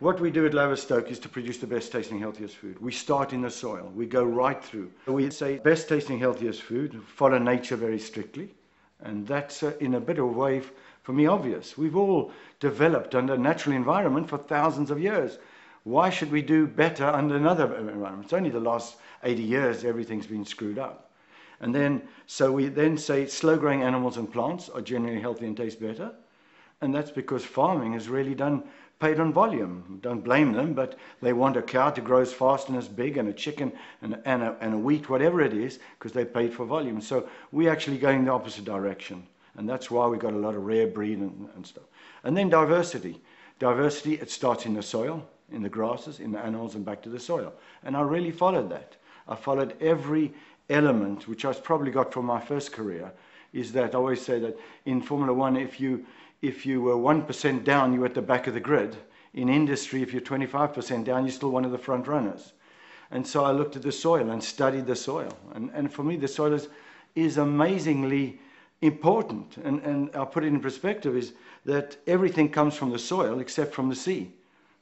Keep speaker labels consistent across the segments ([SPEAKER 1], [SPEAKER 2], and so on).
[SPEAKER 1] What we do at Laverstoke is to produce the best tasting, healthiest food. We start in the soil. We go right through. We say best tasting, healthiest food, follow nature very strictly. And that's in a bit of a way, for me, obvious. We've all developed under a natural environment for thousands of years. Why should we do better under another environment? It's only the last 80 years everything's been screwed up. And then, so we then say slow-growing animals and plants are generally healthy and taste better. And that's because farming has really paid on volume. Don't blame them, but they want a cow to grow as fast and as big, and a chicken and a wheat, whatever it is, because they paid for volume. So we're actually going the opposite direction. And that's why we've got a lot of rare breed and stuff. And then diversity. Diversity, it starts in the soil, in the grasses, in the animals, and back to the soil. And I really followed that. I followed every element, which I've probably got from my first career, is that I always say that in Formula One, if you were 1% down, you're at the back of the grid. In industry, if you're 25% down, you're still one of the front runners. And so I looked at the soil and studied the soil. And for me, the soil is amazingly important. And I'll put it in perspective, is that everything comes from the soil except from the sea.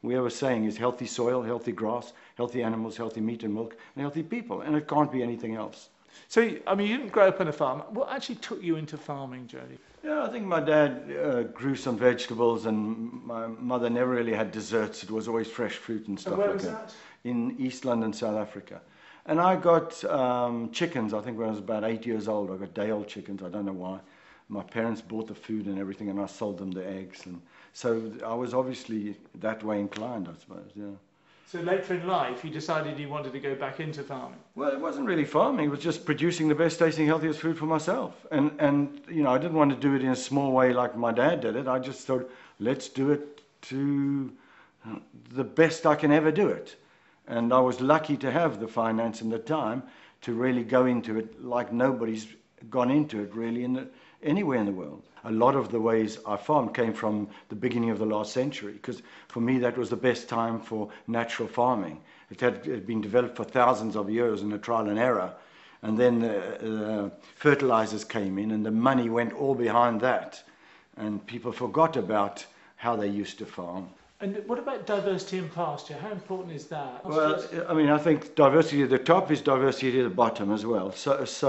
[SPEAKER 1] We have a saying is healthy soil, healthy grass, healthy animals, healthy meat and milk, and healthy people. And it can't be anything else.
[SPEAKER 2] So, I mean, you didn't grow up on a farm. What actually took you into farming, Jody?
[SPEAKER 1] Yeah, I think my dad grew some vegetables, and my mother never really had desserts. It was always fresh fruit and stuff
[SPEAKER 2] where
[SPEAKER 1] like
[SPEAKER 2] was
[SPEAKER 1] that.
[SPEAKER 2] that?
[SPEAKER 1] In East London, South Africa. And I got chickens, I think when I was about 8 years old. I got day-old chickens, I don't know why. My parents bought the food and everything, and I sold them the eggs. And so I was obviously that way inclined, I suppose, yeah.
[SPEAKER 2] So later in life, you decided you wanted to go back into farming?
[SPEAKER 1] Well, it wasn't really farming. It was just producing the best tasting, healthiest food for myself. And you know, I didn't want to do it in a small way like my dad did it. I just thought, let's do it to the best I can ever do it. And I was lucky to have the finance and the time to really go into it like nobody's gone into it really anywhere in the world. A lot of the ways I farmed came from the beginning of the last century, because for me that was the best time for natural farming. It had been developed for thousands of years in a trial and error, and then the fertilizers came in and the money went all behind that, and people forgot about how they used to farm.
[SPEAKER 2] And what about diversity in pasture? How important is that?
[SPEAKER 1] Well, I mean, I think diversity at the top is diversity at the bottom as well. There's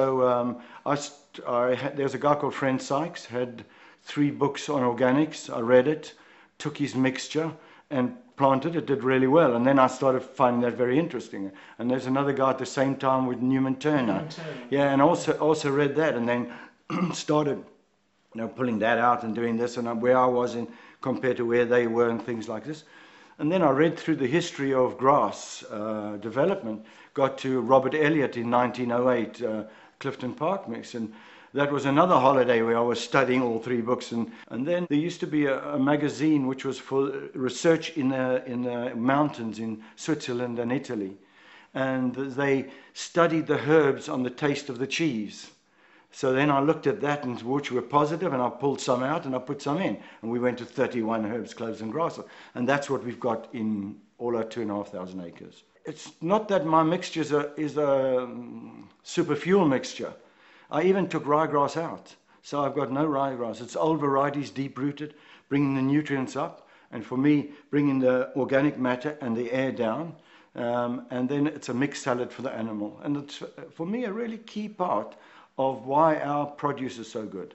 [SPEAKER 1] a guy called Fred Sykes, had 3 books on organics. I read it, took his mixture and planted. It did really well. And then I started finding that very interesting. And there's another guy at the same time with Newman Turner. Yeah, and also read that, and then started, you know, pulling that out and doing this, and where I was in compared to where they were and things like this. And then I read through the history of grass development, got to Robert Elliott in 1908, Clifton Park Mix, and that was another holiday where I was studying all 3 books. And then there used to be a magazine which was for research in the mountains in Switzerland and Italy. And they studied the herbs on the taste of the cheese. So then I looked at that, and which were positive, and I pulled some out and I put some in. And we went to 31 herbs, cloves and grasses. And that's what we've got in all our 2,500 acres. It's not that my mixture is a super fuel mixture. I even took ryegrass out. So I've got no ryegrass. It's old varieties, deep-rooted, bringing the nutrients up. And for me, bringing the organic matter and the air down. And then it's a mixed salad for the animal. And it's, for me, a really key part of why our produce is so good.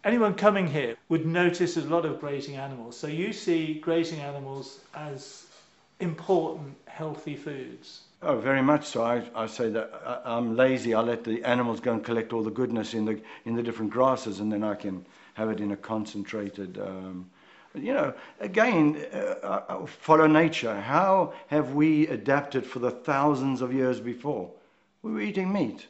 [SPEAKER 2] Anyone coming here would notice a lot of grazing animals. So you see grazing animals as important, healthy foods?
[SPEAKER 1] Oh, very much so. I say that I'm lazy. I let the animals go and collect all the goodness in the different grasses, and then I can have it in a concentrated. You know, again, follow nature. How have we adapted for the thousands of years before? We were eating meat.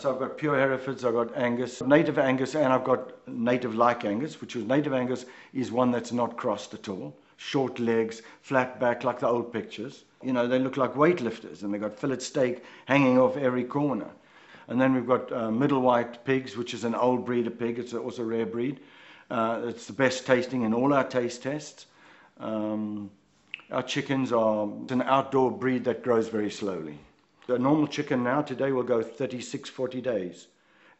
[SPEAKER 1] So I've got pure Herefords, I've got Angus, native Angus, and I've got native like Angus, which is native Angus is one that's not crossed at all. Short legs, flat back, like the old pictures. You know, they look like weightlifters, and they've got fillet steak hanging off every corner. And then we've got middle white pigs, which is an old breed of pig. It's also a rare breed. It's the best tasting in all our taste tests. Our chickens are an outdoor breed that grows very slowly. A normal chicken now today will go 36, 40 days.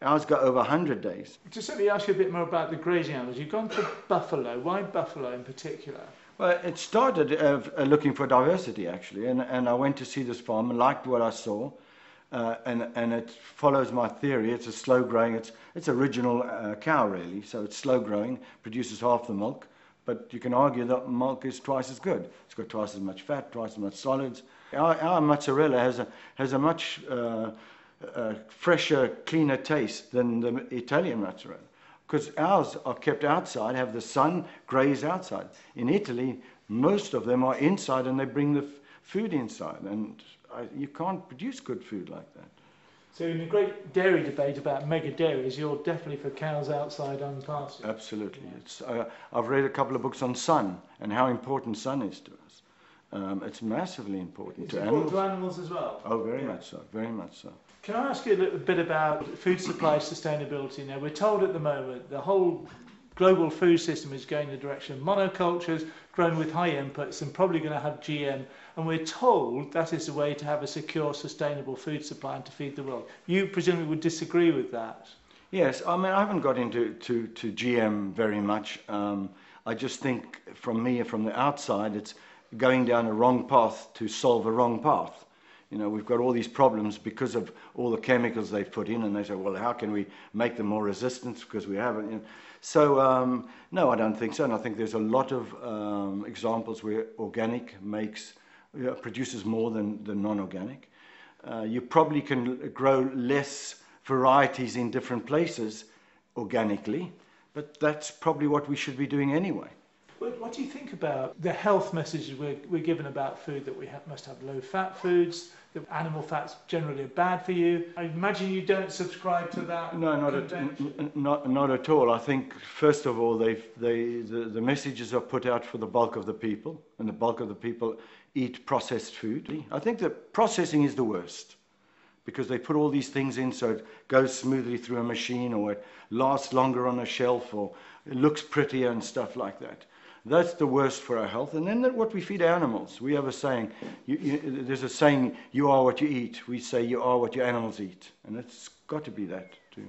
[SPEAKER 1] Ours go over 100 days.
[SPEAKER 2] Just let me ask you a bit more about the grazing animals. You've gone for buffalo. Why buffalo in particular?
[SPEAKER 1] Well, it started looking for diversity, actually, and I went to see this farm and liked what I saw, and it follows my theory. It's a slow growing, it's original cow, really, so it's slow growing, produces half the milk, but you can argue that milk is twice as good. It's got twice as much fat, twice as much solids. Our mozzarella has a much fresher, cleaner taste than the Italian mozzarella. Because ours are kept outside, have the sun, graze outside. In Italy, most of them are inside and they bring the food inside. And you can't produce good food like that.
[SPEAKER 2] So in the great dairy debate about mega dairies, you're definitely for cows outside unpastured.
[SPEAKER 1] Absolutely. Yeah. I've read a couple of books on sun and how important sun is to us. It's massively important to animals.
[SPEAKER 2] To animals as well?
[SPEAKER 1] Oh, very much so, very much so.
[SPEAKER 2] Can I ask you a little bit about food supply sustainability? Now, we're told at the moment the whole global food system is going in the direction of monocultures, grown with high inputs, and probably going to have GM. And we're told that is the way to have a secure, sustainable food supply and to feed the world. You presumably would disagree with that?
[SPEAKER 1] Yes, I mean, I haven't got into to GM very much. I just think, from the outside, it's going down a wrong path to solve a wrong path. You know, we've got all these problems because of all the chemicals they've put in, and they say, well, how can we make them more resistant because we haven't? You know. So, no, I don't think so. And I think there's a lot of examples where organic produces more than non-organic. You probably can grow less varieties in different places organically, but that's probably what we should be doing anyway.
[SPEAKER 2] What do you think about the health messages we're given about food, that we must have low-fat foods, that animal fats generally are bad for you? I imagine you don't subscribe to that.
[SPEAKER 1] No, not at all. I think, first of all, the messages are put out for the bulk of the people, and the bulk of the people eat processed food. I think that processing is the worst, because they put all these things in so it goes smoothly through a machine, or it lasts longer on a shelf, or it looks prettier and stuff like that. That's the worst for our health. And then what we feed animals. We have a saying, there's a saying, you are what you eat. We say you are what your animals eat. And it's got to be that too.